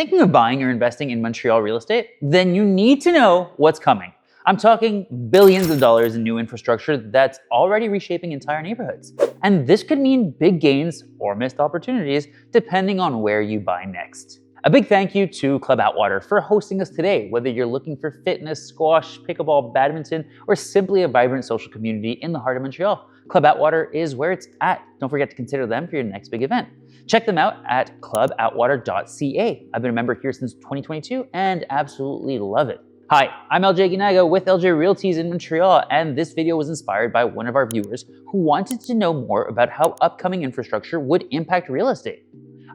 Thinking of buying or investing in Montreal real estate? Then you need to know what's coming. I'm talking billions of dollars in new infrastructure that's already reshaping entire neighborhoods. And this could mean big gains or missed opportunities depending on where you buy next. A big thank you to Club Atwater for hosting us today, whether you're looking for fitness, squash, pickleball, badminton, or simply a vibrant social community in the heart of Montreal. Club Atwater is where it's at. Don't forget to consider them for your next big event. Check them out at clubatwater.ca. I've been a member here since 2022 and absolutely love it. Hi, I'm LJ Aguinaga with LJ Realties in Montreal, and this video was inspired by one of our viewers who wanted to know more about how upcoming infrastructure would impact real estate.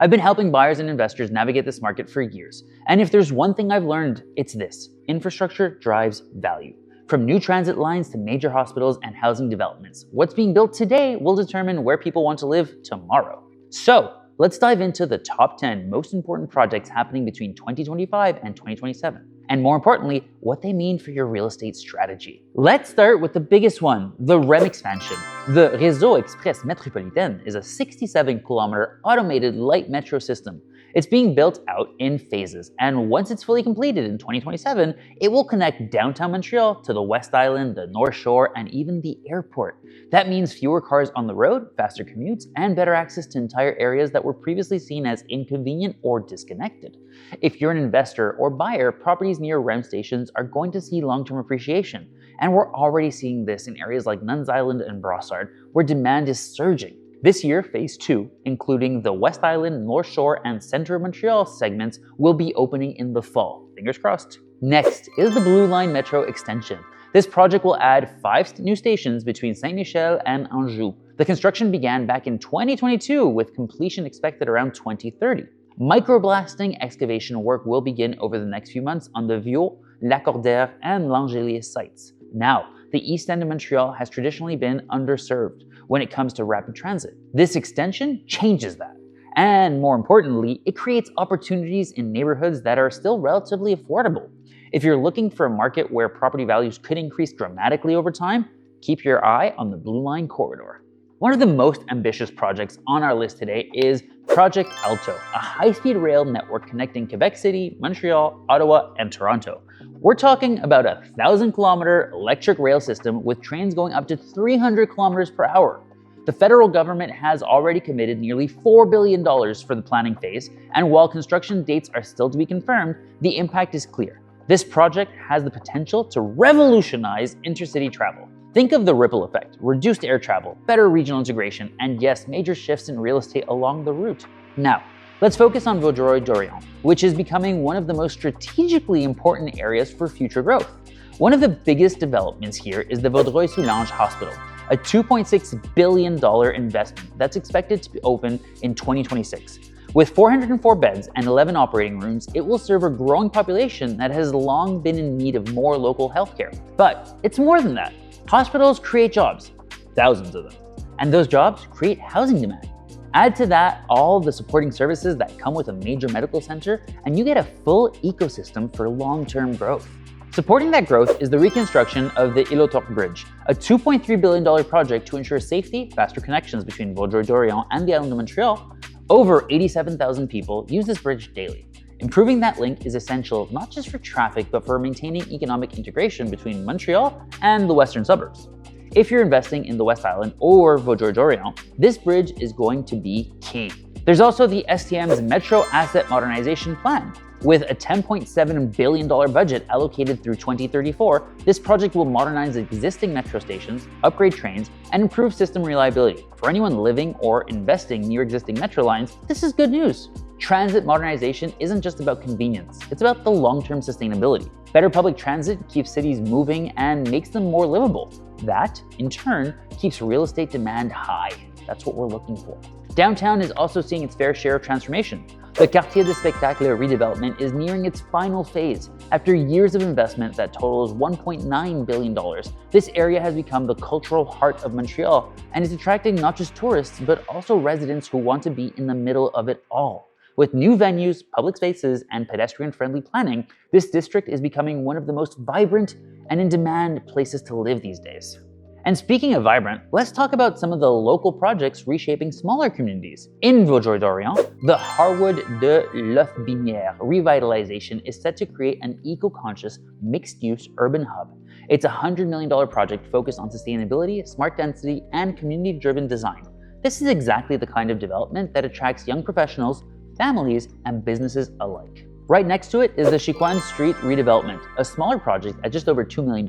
I've been helping buyers and investors navigate this market for years, and if there's one thing I've learned, it's this: infrastructure drives value. From new transit lines to major hospitals and housing developments, what's being built today will determine where people want to live tomorrow. So, let's dive into the top 10 most important projects happening between 2025 and 2027. And more importantly, what they mean for your real estate strategy. Let's start with the biggest one, the REM Expansion. The Réseau Express Métropolitaine is a 67-kilometer automated light metro system. It's being built out in phases, and once it's fully completed in 2027, it will connect downtown Montreal to the West Island, the North Shore, and even the airport. That means fewer cars on the road, faster commutes, and better access to entire areas that were previously seen as inconvenient or disconnected. If you're an investor or buyer, properties near REM stations are going to see long-term appreciation, and we're already seeing this in areas like Nuns Island and Brossard, where demand is surging. This year, Phase 2, including the West Island, North Shore, and Center of Montreal segments, will be opening in the fall. Fingers crossed. Next is the Blue Line Metro Extension. This project will add 5 new stations between Saint-Michel and Anjou. The construction began back in 2022, with completion expected around 2030. Microblasting excavation work will begin over the next few months on the Viau, Lacordaire, and L'Angelier sites. Now, the East End of Montreal has traditionally been underserved when it comes to rapid transit. This extension changes that. And more importantly, it creates opportunities in neighborhoods that are still relatively affordable. If you're looking for a market where property values could increase dramatically over time, keep your eye on the Blue Line corridor. One of the most ambitious projects on our list today is Project Alto, a high-speed rail network connecting Quebec City, Montreal, Ottawa, and Toronto. We're talking about a 1,000-kilometer electric rail system with trains going up to 300 kilometers per hour. The federal government has already committed nearly $4 billion for the planning phase, and while construction dates are still to be confirmed, the impact is clear. This project has the potential to revolutionize intercity travel. Think of the ripple effect: reduced air travel, better regional integration, and yes, major shifts in real estate along the route. Now, let's focus on Vaudreuil-Soulanges, which is becoming one of the most strategically important areas for future growth. One of the biggest developments here is the Vaudreuil-Soulanges Hospital, a $2.6 billion investment that's expected to be open in 2026. With 404 beds and 11 operating rooms, it will serve a growing population that has long been in need of more local healthcare. But it's more than that. Hospitals create jobs, thousands of them, and those jobs create housing demand. Add to that all the supporting services that come with a major medical center, and you get a full ecosystem for long-term growth. Supporting that growth is the reconstruction of the Île-aux-Tourtes Bridge, a $2.3 billion project to ensure safety, faster connections between Vaudreuil-Soulanges and the island of Montreal. Over 87,000 people use this bridge daily. Improving that link is essential not just for traffic, but for maintaining economic integration between Montreal and the western suburbs. If you're investing in the West Island or Vaudreuil-Soulanges, this bridge is going to be key. There's also the STM's Metro Asset Modernization Plan. With a $10.7 billion budget allocated through 2034, this project will modernize existing metro stations, upgrade trains, and improve system reliability. For anyone living or investing near existing metro lines, this is good news. Transit modernization isn't just about convenience, it's about the long-term sustainability. Better public transit keeps cities moving and makes them more livable. That, in turn, keeps real estate demand high. That's what we're looking for. Downtown is also seeing its fair share of transformation. The Quartier Des Spectacles redevelopment is nearing its final phase. After years of investment that totals $1.9 billion, this area has become the cultural heart of Montreal and is attracting not just tourists, but also residents who want to be in the middle of it all. With new venues, public spaces, and pedestrian-friendly planning, this district is becoming one of the most vibrant and in-demand places to live these days. And speaking of vibrant, let's talk about some of the local projects reshaping smaller communities. In Vaudreuil-Soulanges, the Harwood de Lotbinière Revitalization is set to create an eco-conscious, mixed-use urban hub. It's a $100 million project focused on sustainability, smart density, and community-driven design. This is exactly the kind of development that attracts young professionals, families, and businesses alike. Right next to it is the Chicoine Street Redevelopment, a smaller project at just over $2 million,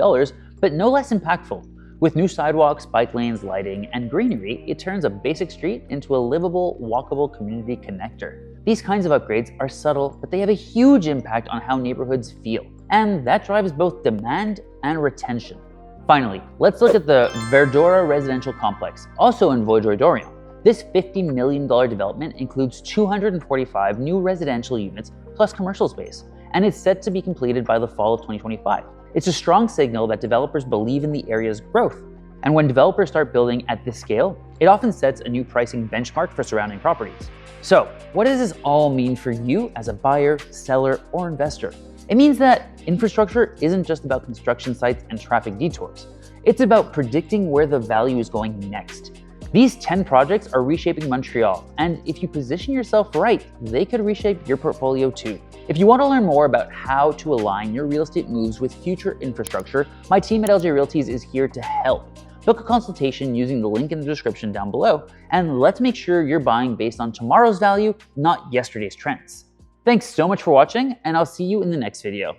but no less impactful. With new sidewalks, bike lanes, lighting, and greenery, it turns a basic street into a livable, walkable community connector. These kinds of upgrades are subtle, but they have a huge impact on how neighborhoods feel, and that drives both demand and retention. Finally, let's look at the Verdora residential complex, also in Vaudreuil-Soulanges. This $50 million development includes 245 new residential units plus commercial space, and it's set to be completed by the fall of 2025. It's a strong signal that developers believe in the area's growth. And when developers start building at this scale, it often sets a new pricing benchmark for surrounding properties. So, what does this all mean for you as a buyer, seller, or investor? It means that infrastructure isn't just about construction sites and traffic detours. It's about predicting where the value is going next. These 10 projects are reshaping Montreal, and if you position yourself right, they could reshape your portfolio too. If you want to learn more about how to align your real estate moves with future infrastructure, my team at LJ Realties is here to help. Book a consultation using the link in the description down below, and let's make sure you're buying based on tomorrow's value, not yesterday's trends. Thanks so much for watching, and I'll see you in the next video.